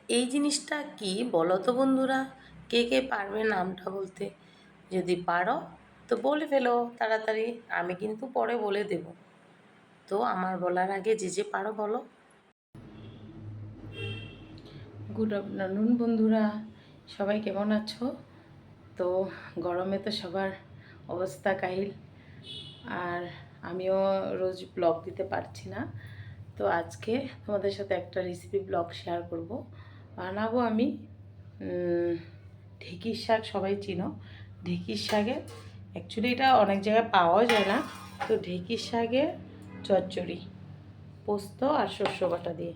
এই জিনিসটা কি বলো তো বন্ধুরা? কে কে পারবে নামটা বলতে? যদি পারো তো বলে ফেলো তাড়াতাড়ি, আমি কিন্তু পরে বলে দেব। তো আমার বলার আগে যে যে পারো বলো। গুড আফটারনুন বন্ধুরা, সবাই কেমন আছো? তো গরমে তো সবার অবস্থা কাহিল, আর আমিও রোজ ব্লগ দিতে পারছি না। তো আজকে তোমাদের সাথে একটা রেসিপি ব্লগ শেয়ার করব। বানাবো আমি ঢেঁকির শাক। সবাই চিনো ঢেঁকির শাকে? অ্যাকচুয়ালি এটা অনেক জায়গায় পাওয়া যায় না। তো ঢেঁকির শাকে চচ্চড়ি, পোস্ত আর শস্য বাটা দিয়ে।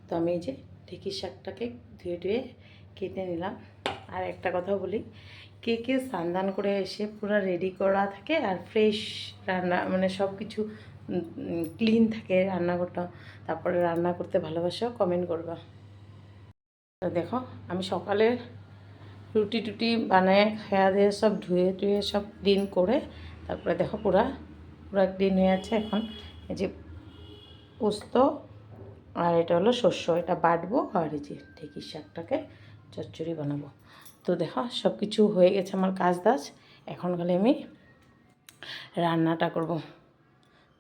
তো আমি এই যে ঢেঁকির শাকটাকে ধুয়ে ধুয়ে কেটে নিলাম। আর একটা কথা বলি, কে কে স্নান করে এসে পুরো রেডি করা থাকে আর ফ্রেশ রান্না, মানে সব কিছু ক্লিন থাকে রান্নাঘরটা, তারপরে রান্না করতে ভালোবাসো, কমেন্ট করবা। তো দেখো, আমি সকালে রুটি টুটি বানায় খেয়া দিয়ে সব ধুয়ে টুয়ে সব ক্লিন করে তারপরে দেখো পুরা ক্লিন হয়ে আছে। এখন এই যে পোস্ত আর এটা হলো শস্য, এটা বাটবো, আর এই যে ঢেঁকির শাকটাকে চচ্চড়ি বানাবো। তো দেখো সব কিছু হয়ে গেছে আমার কাজ দাজ, এখন খালি আমি রান্নাটা করব।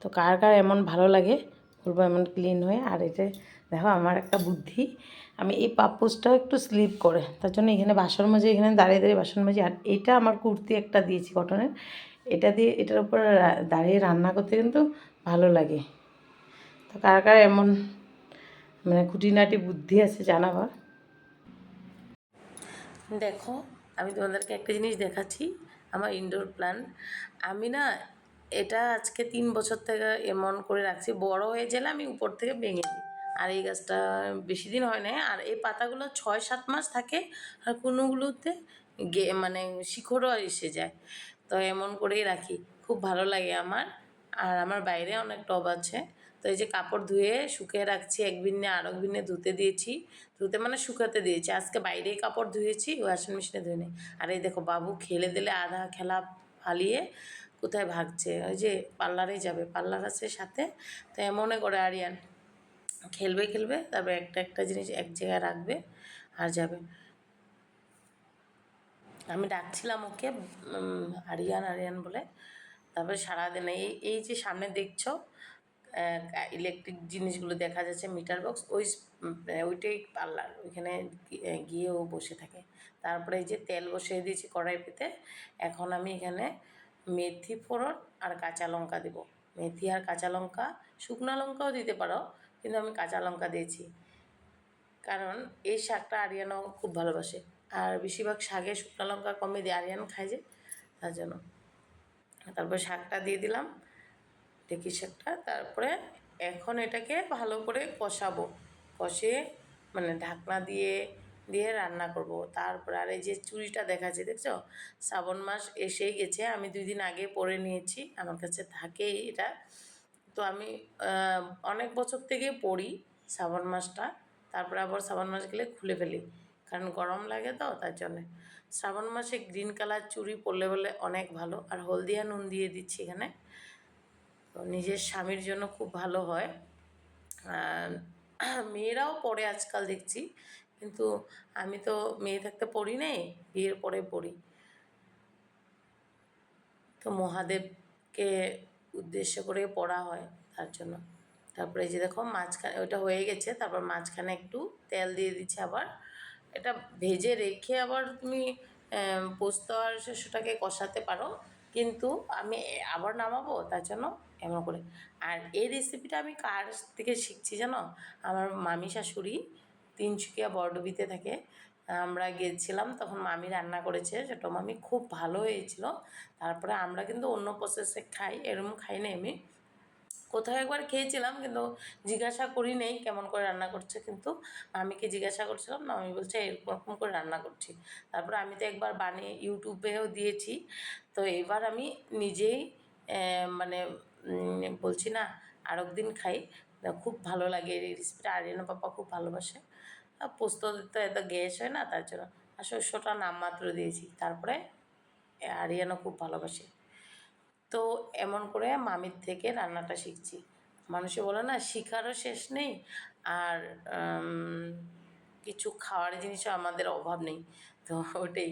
তো কার কার এমন ভালো লাগে বলবো, এমন ক্লিন হয়ে। আর এটা দেখো আমার একটা বুদ্ধি, আমি এই পাপোশটা একটু স্লিপ করে, তার জন্য এখানে বাসন মাঝে, এখানে দাঁড়িয়ে দাঁড়িয়ে বাসন মাঝে। আর এটা আমার কুর্তি একটা দিয়েছি কটনের, এটা দিয়ে এটার উপর দাঁড়িয়ে রান্না করতে কিন্তু ভালো লাগে। তো কার কার এমন মানে খুঁটিনাটি বুদ্ধি আছে জানাবা। দেখো, আমি তোমাদেরকে একটা জিনিস দেখাচ্ছি, আমার ইনডোর প্ল্যান্ট। আমি না এটা আজকে 3 বছর থেকে এমন করে রাখছি, বড় হয়ে গেলে আমি উপর থেকে ভেঙে দিই। আর এই গাছটা বেশি দিন হয় না, আর এই পাতাগুলো 6-7 মাস থাকে, আর কোনোগুলোতে মানে শিকড়ও এসে যায়। তো এমন করেই রাখি, খুব ভালো লাগে আমার। আর আমার বাইরে অনেক টব আছে। তো এই যে কাপড় ধুয়ে শুকিয়ে রাখছি, এক বিন্নে আর এক বিন্নে ধুতে দিয়েছি, ধুতে মানে শুকাতে দিয়েছি। আজকে বাইরেই কাপড় ধুয়েছি, ওয়াশিং মেশিনে ধুয়ে নেই। আর এই দেখো বাবু খেলে দিলে আধা খেলা ফালিয়ে কোথায় ভাগছে, ওই যে পার্লারে যাবে, পার্লার আছে সাথে। তো এমনে করে আরিয়ান খেলবে খেলবে, তারপরে একটা একটা জিনিস এক জায়গায় রাখবে আর যাবে। আমি ডাকছিলাম ওকে আরিয়ান আরিয়ান বলে। তারপরে সারাদিন এই এই যে সামনে দেখছো ইলেকট্রিক জিনিসগুলো দেখা যাচ্ছে, মিটার বক্স, ওইটাই পার্লার, ওইখানে গিয়ে ও বসে থাকে। তারপরে এই যে তেল বসিয়ে দিয়েছি কড়াইতে। এখন আমি এখানে মেথি ফোড়ন আর কাঁচা লঙ্কা দেবো। মেথি আর কাঁচা লঙ্কা, শুকনো লঙ্কাও দিতে পারো, কিন্তু আমি কাঁচা লঙ্কা দিয়েছি, কারণ এই শাকটা আরিয়ানও খুব ভালোবাসে। আর বেশিরভাগ শাকে শুকনো লঙ্কা কমে দিয়ে আরিয়ান খায় যে, তার জন্য। তারপরে শাকটা দিয়ে দিলাম, ঢেঁকি শাকটা। তারপরে এখন এটাকে ভালো করে কষাবো, কষিয়ে মানে ঢাকনা দিয়ে দিয়ে রান্না করব। তারপর আর এই যে চুড়িটা দেখাচ্ছে দেখছো, শ্রাবণ মাস এসেই গেছে, আমি 2 দিন আগে পরে নিয়েছি, আমার কাছে থাকেই এটা। তো আমি অনেক বছর থেকে পরি শ্রাবণ মাসটা, তারপরে আবার শ্রাবণ মাস গেলে খুলে ফেলি, কারণ গরম লাগে তো তার জন্যে। শ্রাবণ মাসে গ্রিন কালার চুড়ি পরলে বলে অনেক ভালো, আর হলদি আর নুন দিয়ে দিচ্ছি এখানে, তো নিজের স্বামীর জন্য খুব ভালো হয়। মেয়েরাও পরে আজকাল দেখছি, কিন্তু আমি তো মেয়ে থাকতে পড়ি নেই, বিয়ের পরে পড়ি। তো মহাদেবকে উদ্দেশ্য করে পড়া হয় তার জন্য। তারপরে এই যে দেখো মাঝখানে ওইটা হয়ে গেছে, তারপর মাঝখানে একটু তেল দিয়ে দিচ্ছি আবার। এটা ভেজে রেখে আবার তুমি পোস্ত আর শস্যটাকে কষাতে পারো, কিন্তু আমি আবার নামাবো তার জন্য এমন করে। আর এই রেসিপিটা আমি কার থেকে শিখছি জানো? আমার মামি শাশুড়ি তিনসুকিয়া বড়ডুবিতে থাকে, আমরা গেছিলাম তখন মামি রান্না করেছে, ছোটো মামি, খুব ভালো হয়েছিল। তারপরে আমরা কিন্তু অন্য প্রসেসে খাই, এরকম খাই না। আমি কোথাও একবার খেয়েছিলাম, কিন্তু জিজ্ঞাসা করি নেই কেমন করে রান্না করছে, কিন্তু মামিকে জিজ্ঞাসা করছিলাম না, আমি বলছে এরকম করে রান্না করছি। তারপরে আমি তো একবার বানিয়ে ইউটিউবেও দিয়েছি। তো এবার আমি নিজেই মানে বলছি না, আর একদিন খাই, খুব ভালো লাগে এই রেসিপিটা, আরিয়ানা পাপা খুব ভালোবাসে। আর পোস্ত তো এত গ্যাস হয় না তার জন্য, আর শস্যটা নামমাত্র দিয়েছি। তারপরে আরিয়ানা খুব ভালোবাসে। তো এমন করে মামির থেকে রান্নাটা শিখছি। মানুষে বলে না, শিখারও শেষ নেই, আর কি কিছু খাওয়ার জিনিসও আমাদের অভাব নেই। তো ওটাই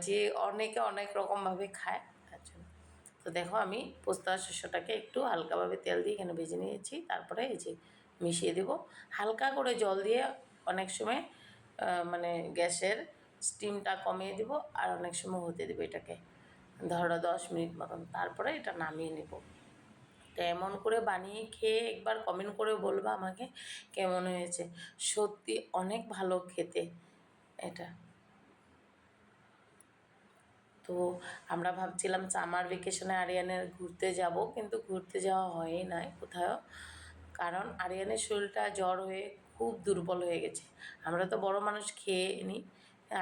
যে অনেকে অনেক রকমভাবে খায় তার জন্য। তো দেখো আমি পোস্ত আর শস্যটাকে একটু হালকাভাবে তেল দিয়ে এখানে ভেজে নিয়েছি, তারপরে এই যে মিশিয়ে দেব হালকা করে জল দিয়ে। অনেক সময় মানে গ্যাসের স্টিমটা কমিয়ে দেব, আর অনেক সময় হতে দেবো এটাকে ধরো 10 মিনিট মতন, তারপরে এটা নামিয়ে নেব। তো এমন করে বানিয়ে খেয়ে একবার কমেন্ট করে বলবা আমাকে কেমন হয়েছে। সত্যি অনেক ভালো খেতে এটা। তো আমরা ভাবছিলাম সামার ভ্যাকেশনে আরিয়ানের ঘুরতে যাব, কিন্তু ঘুরতে যাওয়া হয়ই নাই কোথাও, কারণ আরিয়ানের শরীরটা জ্বর হয়ে খুব দুর্বল হয়ে গেছে। আমরা তো বড় মানুষ খেয়ে নিই,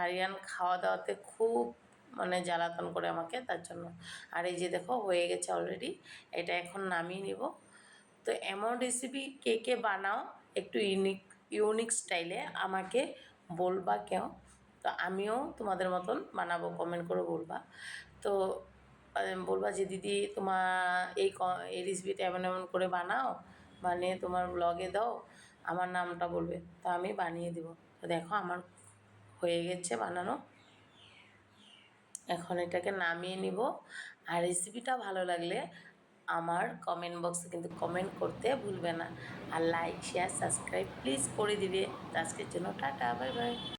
আরিয়ান খাওয়া দাওয়াতে খুব মানে জ্বালাতন করে আমাকে, তার জন্য। আর এই যে দেখো হয়ে গেছে অলরেডি, এটা এখন নামিয়ে নিব। তো এমন রেসিপি কে কে বানাও একটু ইউনিক স্টাইলে আমাকে বলবা কেউ, তো আমিও তোমাদের মতন বানাবো, কমেন্ট করে বলবা। তো বলবা যে দিদি তোমার এই রেসিপিটা এমন এমন করে বানাও, বানিয়ে তোমার ব্লগে দাও, আমার নামটা বলবে, তো আমি বানিয়ে দেবো। তো দেখো আমার হয়ে গেছে বানানো, এখন এটাকে নামিয়ে নিব। আর রেসিপিটা ভালো লাগলে আমার কমেন্ট বক্সে কিন্তু কমেন্ট করতে ভুলবে না, আর লাইক শেয়ার সাবস্ক্রাইব প্লিজ করে দিবে। আজকের জন্য টাটা, বাই বাই।